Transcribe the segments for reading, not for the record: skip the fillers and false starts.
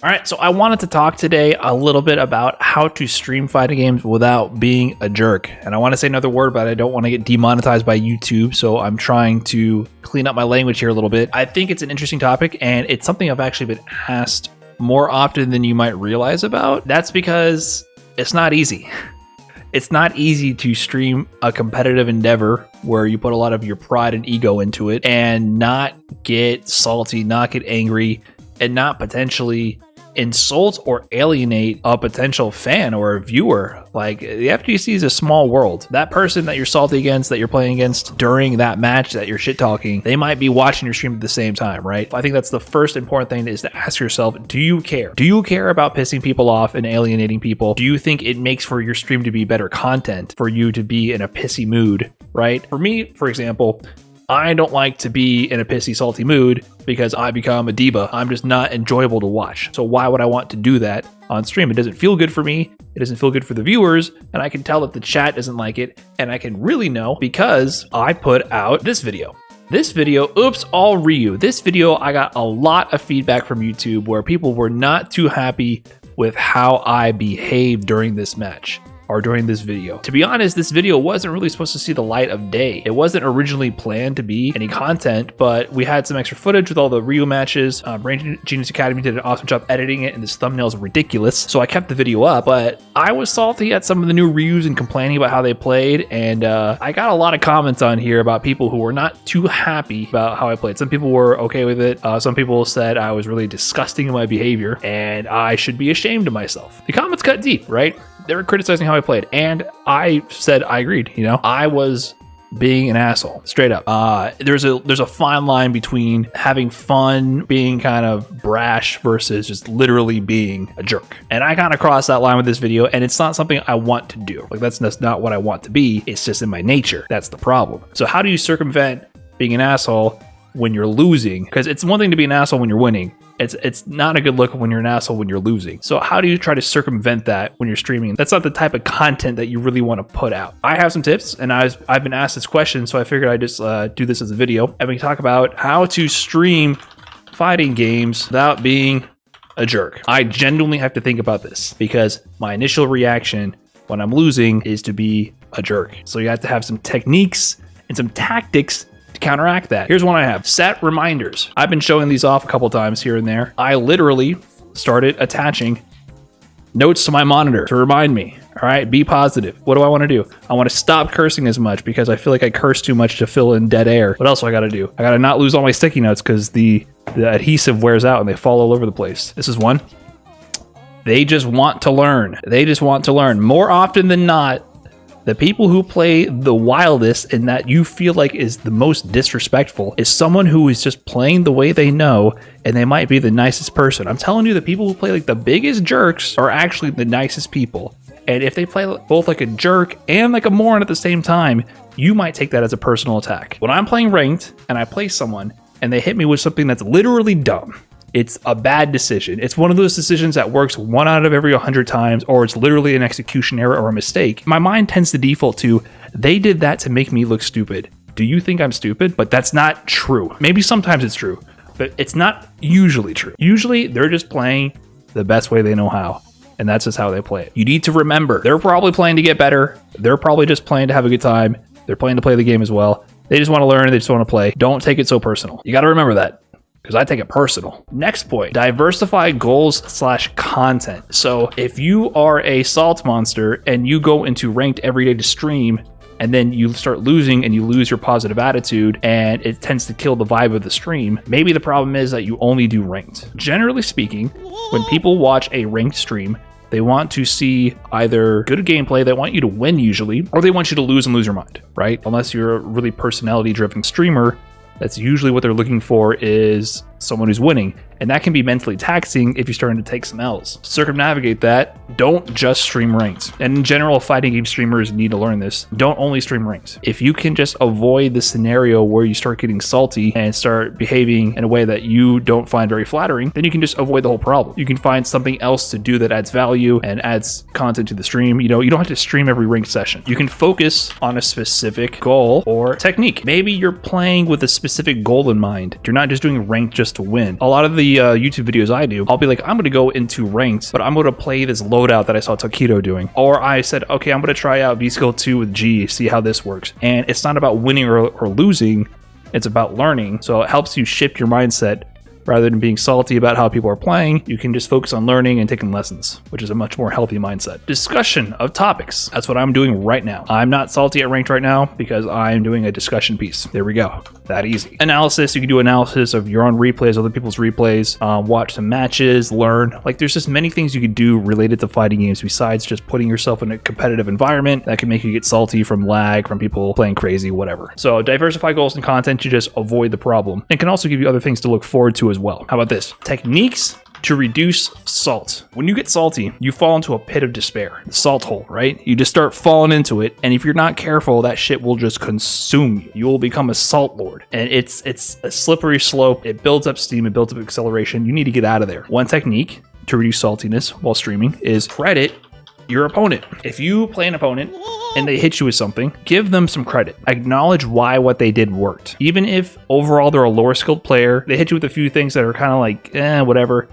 All right, so I wanted to talk today a little bit about how to stream fighting games without being a jerk. And I want to say another word, but I don't want to get demonetized by YouTube, so I'm trying to clean up my language here a little bit. I think it's an interesting topic, and it's something I've actually been asked more often than you might realize about. That's because it's not easy. It's not easy to stream a competitive endeavor where you put a lot of your pride and ego into it and not get salty, not get angry, and not potentially insult or alienate a potential fan or a viewer. Like, the FGC is a small world. That person that you're salty against, that you're playing against during that match that you're shit talking, they might be watching your stream at the same time, right? I think that's the first important thing, is to ask yourself, do you care? Do you care about pissing people off and alienating people? Do you think it makes for your stream to be better content, for you to be in a pissy mood, right? For me, for example, I don't like to be in a pissy, salty mood because I become a diva. I'm just not enjoyable to watch. So why would I want to do that on stream? It doesn't feel good for me. It doesn't feel good for the viewers. And I can tell that the chat doesn't like it. And I can really know because I put out this video. This video, oops, all Ryu. This video, I got a lot of feedback from YouTube where people were not too happy with how I behaved during this match, or during this video. To be honest, this video wasn't really supposed to see the light of day. It wasn't originally planned to be any content, but we had some extra footage with all the Ryu matches. Brain Genius Academy did an awesome job editing it, and this thumbnail is ridiculous, so I kept the video up. But I was salty at some of the new Ryus and complaining about how they played, and I got a lot of comments on here about people who were not too happy about how I played. Some people were okay with it. Some people said I was really disgusting in my behavior, and I should be ashamed of myself. The comments cut deep, right? They were criticizing how I played, and I said I agreed. You know, I was being an asshole, straight up. There's a fine line between having fun, being kind of brash, versus just literally being a jerk. And I kind of crossed that line with this video, and it's not something I want to do. Like, that's not what I want to be. It's just in my nature. That's the problem. So how do you circumvent being an asshole when you're losing? Because it's one thing to be an asshole when you're winning. It's not a good look when you're an asshole when you're losing. So how do you try to circumvent that when you're streaming? That's not the type of content that you really want to put out. I have some tips, and I've been asked this question, so I figured I'd just do this as a video, and we can talk about how to stream fighting games without being a jerk. I genuinely have to think about this because my initial reaction when I'm losing is to be a jerk. So you have to have some techniques and some tactics to counteract that. Here's one I have. Set reminders. I've been showing these off a couple times here and there. I literally started attaching notes to my monitor to remind me. All right, be positive. What do I want to do? I want to stop cursing as much because I feel like I curse too much to fill in dead air. What else do I got to do? I got to not lose all my sticky notes because the adhesive wears out and they fall all over the place. This is one. They just want to learn. They just want to learn. More often than not, the people who play the wildest and that you feel like is the most disrespectful is someone who is just playing the way they know, and they might be the nicest person. I'm telling you, the people who play like the biggest jerks are actually the nicest people. And if they play both like a jerk and like a moron at the same time, you might take that as a personal attack. When I'm playing ranked and I play someone and they hit me with something that's literally dumb, it's a bad decision. It's one of those decisions that works 1 out of every 100 times, or it's literally an execution error or a mistake. My mind tends to default to, they did that to make me look stupid. Do you think I'm stupid? But that's not true. Maybe sometimes it's true, but it's not usually true. Usually they're just playing the best way they know how, and that's just how they play it. You need to remember, they're probably playing to get better. They're probably just playing to have a good time. They're playing to play the game as well. They just want to learn. They just want to play. Don't take it so personal. You got to remember that, because I take it personal. Next point, diversify goals/content. So if you are a salt monster and you go into ranked every day to stream, and then you start losing and you lose your positive attitude and it tends to kill the vibe of the stream, maybe the problem is that you only do ranked. Generally speaking, when people watch a ranked stream, they want to see either good gameplay, they want you to win usually, or they want you to lose and lose your mind, right? Unless you're a really personality-driven streamer, that's usually what they're looking for, is someone who's winning. And that can be mentally taxing if you're starting to take some L's. To circumnavigate that, don't just stream ranked. And in general, fighting game streamers need to learn this. Don't only stream ranked. If you can just avoid the scenario where you start getting salty and start behaving in a way that you don't find very flattering, then you can just avoid the whole problem. You can find something else to do that adds value and adds content to the stream. You know, you don't have to stream every ranked session. You can focus on a specific goal or technique. Maybe you're playing with a specific goal in mind. You're not just doing ranked just just to win. A lot of the YouTube videos I do, I'll be like, I'm going to go into ranked, but I'm going to play this loadout that I saw Taquito doing. Or I said, okay, I'm going to try out V-Skill 2 with G, see how this works. And it's not about winning or losing, it's about learning. So it helps you shift your mindset. Rather than being salty about how people are playing, you can just focus on learning and taking lessons, which is a much more healthy mindset. Discussion of topics. That's what I'm doing right now. I'm not salty at ranked right now because I'm doing a discussion piece. There we go. That easy. Analysis. You can do analysis of your own replays, other people's replays, watch some matches, learn. Like there's just many things you could do related to fighting games besides just putting yourself in a competitive environment that can make you get salty from lag, from people playing crazy, whatever. So diversify goals and content to just avoid the problem. It can also give you other things to look forward to as well. How about this? Techniques to reduce salt. When you get salty, you fall into a pit of despair, the salt hole, right? You just start falling into it, and if you're not careful, that shit will just consume you. You will become a salt lord, and it's a slippery slope. It builds up steam, it builds up acceleration. You need to get out of there. One technique to reduce saltiness while streaming is credit your opponent. If you play an opponent and they hit you with something, give them some credit. Acknowledge why what they did worked. Even if overall they're a lower skilled player, they hit you with a few things that are kind of like, whatever.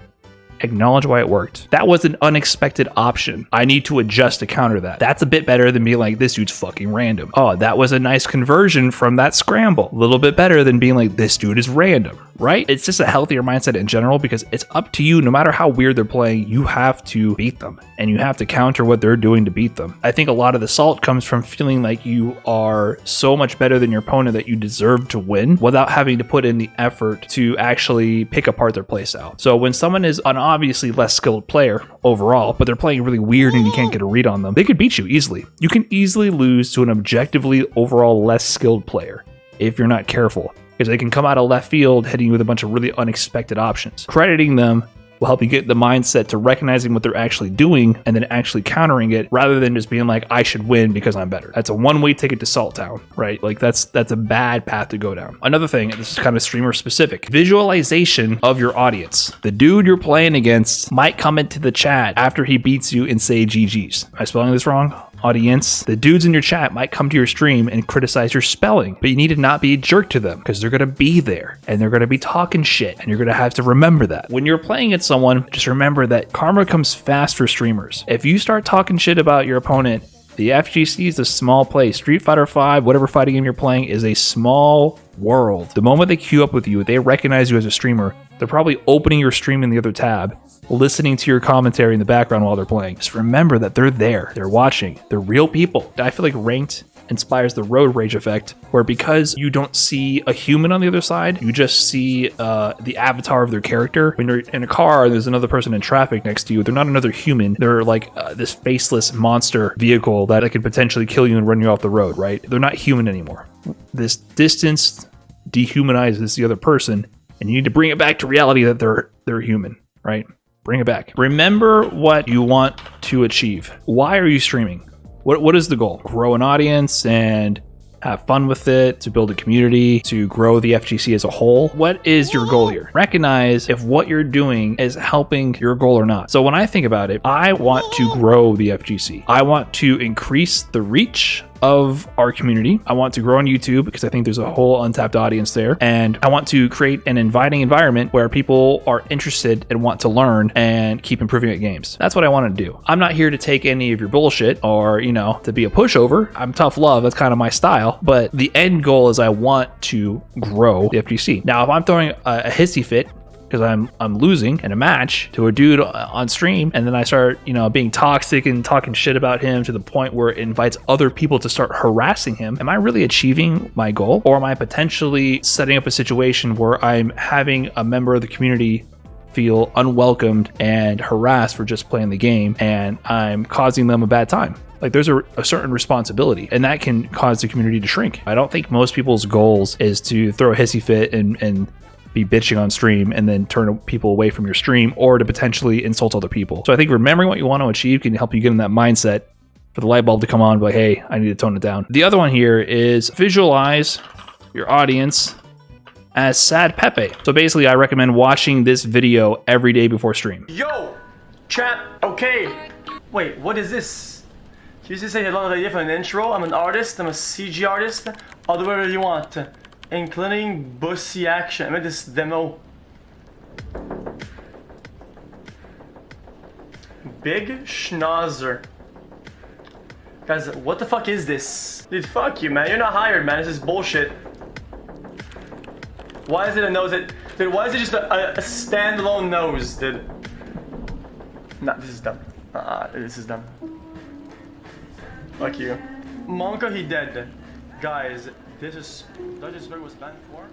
Acknowledge why it worked. That was an unexpected option. I need to adjust to counter that. That's a bit better than being like, this dude's fucking random. Oh, that was a nice conversion from that scramble. A little bit better than being like, this dude is random, right? It's just a healthier mindset in general because it's up to you. No matter how weird they're playing, you have to beat them and you have to counter what they're doing to beat them. I think a lot of the salt comes from feeling like you are so much better than your opponent that you deserve to win without having to put in the effort to actually pick apart their playstyle. So when someone is an obviously less skilled player overall, but they're playing really weird and you can't get a read on them, they could beat you easily. You can easily lose to an objectively overall less skilled player if you're not careful, because they can come out of left field hitting you with a bunch of really unexpected options. Crediting them will help you get the mindset to recognizing what they're actually doing and then actually countering it rather than just being like, I should win because I'm better. That's a one-way ticket to Salt Town, right? Like that's a bad path to go down. Another thing, this is kind of streamer specific, visualization of your audience. The dude you're playing against might come into the chat after he beats you and say GG's. Am I spelling this wrong? Audience, the dudes in your chat might come to your stream and criticize your spelling, but you need to not be a jerk to them because they're going to be there and they're going to be talking shit and you're going to have to remember that. When you're playing at someone, just remember that karma comes fast for streamers. If you start talking shit about your opponent, the FGC is a small place. Street Fighter V, whatever fighting game you're playing, is a small world. The moment they queue up with you, they recognize you as a streamer, they're probably opening your stream in the other tab, listening to your commentary in the background while they're playing. Just remember that they're there, they're watching, they're real people. I feel like ranked inspires the road rage effect, where because you don't see a human on the other side, you just see the avatar of their character. When you're in a car and there's another person in traffic next to you, they're not another human. They're like this faceless monster vehicle that can potentially kill you and run you off the road, right? They're not human anymore. This distance dehumanizes the other person, and you need to bring it back to reality that they're human, right? Bring it back. Remember what you want to achieve. Why are you streaming? What is the goal? Grow an audience and have fun with it, to build a community, to grow the FGC as a whole. What is your goal here? Recognize if what you're doing is helping your goal or not. So when I think about it, I want to grow the FGC. I want to increase the reach of our community. I want to grow on YouTube because I think there's a whole untapped audience there. And I want to create an inviting environment where people are interested and want to learn and keep improving at games. That's what I want to do. I'm not here to take any of your bullshit or, to be a pushover. I'm tough love. That's kind of my style. But the end goal is I want to grow the FGC. Now, if I'm throwing a hissy fit because I'm losing in a match to a dude on stream, and then I start, being toxic and talking shit about him to the point where it invites other people to start harassing him, am I really achieving my goal? Or am I potentially setting up a situation where I'm having a member of the community feel unwelcomed and harassed for just playing the game, and I'm causing them a bad time? Like, there's a certain responsibility, and that can cause the community to shrink. I don't think most people's goals is to throw a hissy fit and be bitching on stream and then turn people away from your stream, or to potentially insult other people. So I think remembering what you want to achieve can help you get in that mindset for the light bulb to come on, like, hey, I need to tone it down. The other one here is visualize your audience as Sad Pepe. So basically, I recommend watching this video every day before stream. Yo, chat, okay. Wait, what is this? You just say a lot of idea for an intro. I'm an artist, I'm a CG artist. I'll do whatever you want, including bossy action. I made this demo. Big Schnauzer. Guys, what the fuck is this? Dude, fuck you, man. You're not hired, man. This is bullshit. Why is it a nose? Dude, why is it just a standalone nose, dude? Nah, this is dumb. This is dumb. Fuck you. Monka, he dead. Guys, this is... Did I just was banned for?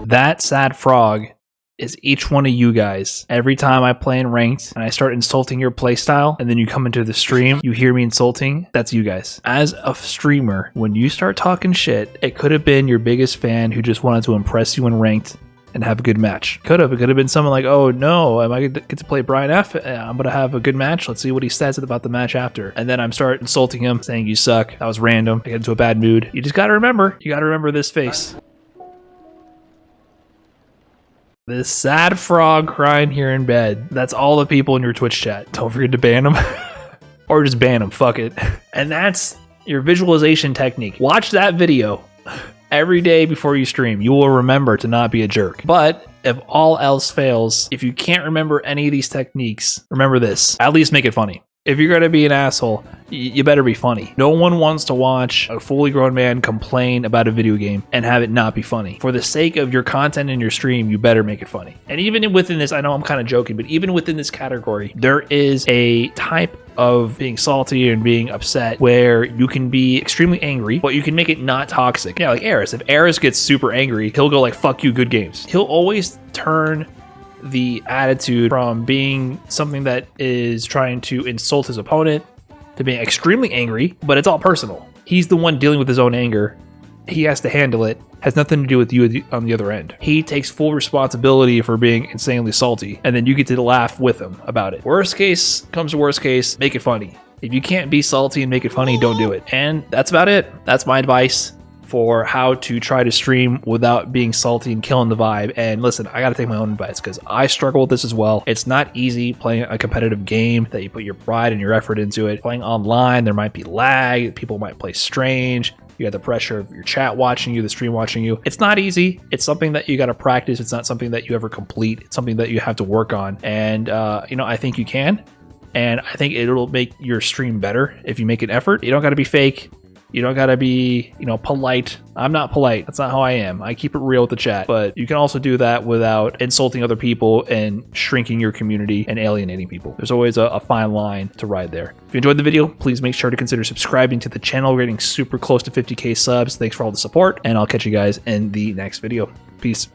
That sad frog is each one of you guys. Every time I play in ranked and I start insulting your playstyle and then you come into the stream, you hear me insulting, that's you guys. As a streamer, when you start talking shit, it could have been your biggest fan who just wanted to impress you in ranked and have a good match. It could have been someone like, oh no, am I get to play Brian F? I'm gonna have a good match. Let's see what he says about the match after. And then I'm start insulting him, saying you suck. That was random. I get into a bad mood. You just gotta remember. You gotta remember this face. This sad frog crying here in bed. That's all the people in your Twitch chat. Don't forget to ban them. Or just ban them, fuck it. And that's your visualization technique. Watch that video every day before you stream. You will remember to not be a jerk. But if all else fails, if you can't remember any of these techniques, remember this. At least make it funny. If you're gonna be an asshole, you better be funny. No one wants to watch a fully grown man complain about a video game and have it not be funny. For the sake of your content in your stream, you better make it funny. And even within this, I know I'm kind of joking, but even within this category, there is a type of being salty and being upset where you can be extremely angry, but you can make it not toxic. Yeah, like Eris. If Eris gets super angry, he'll go like, fuck you, good games. He'll always turn the attitude from being something that is trying to insult his opponent to being extremely angry, but it's all personal. He's the one dealing with his own anger. He has to handle it. Has nothing to do with you on the other end. He takes full responsibility for being insanely salty, and then you get to laugh with him about it. Worst case comes to worst case, make it funny. If you can't be salty and make it funny, don't do it. And that's about it. That's my advice for how to try to stream without being salty and killing the vibe. And listen, I gotta take my own advice because I struggle with this as well. It's not easy playing a competitive game that you put your pride and your effort into it. Playing online, there might be lag, people might play strange, you got the pressure of your chat watching you, the stream watching you. It's not easy. It's something that you gotta practice. It's not something that you ever complete. It's something that you have to work on. And I think you can. And I think it'll make your stream better if you make an effort. You don't gotta be fake. You don't gotta be, polite. I'm not polite. That's not how I am. I keep it real with the chat. But you can also do that without insulting other people and shrinking your community and alienating people. There's always a fine line to ride there. If you enjoyed the video, please make sure to consider subscribing to the channel. We're getting super close to 50K subs. Thanks for all the support, and I'll catch you guys in the next video. Peace.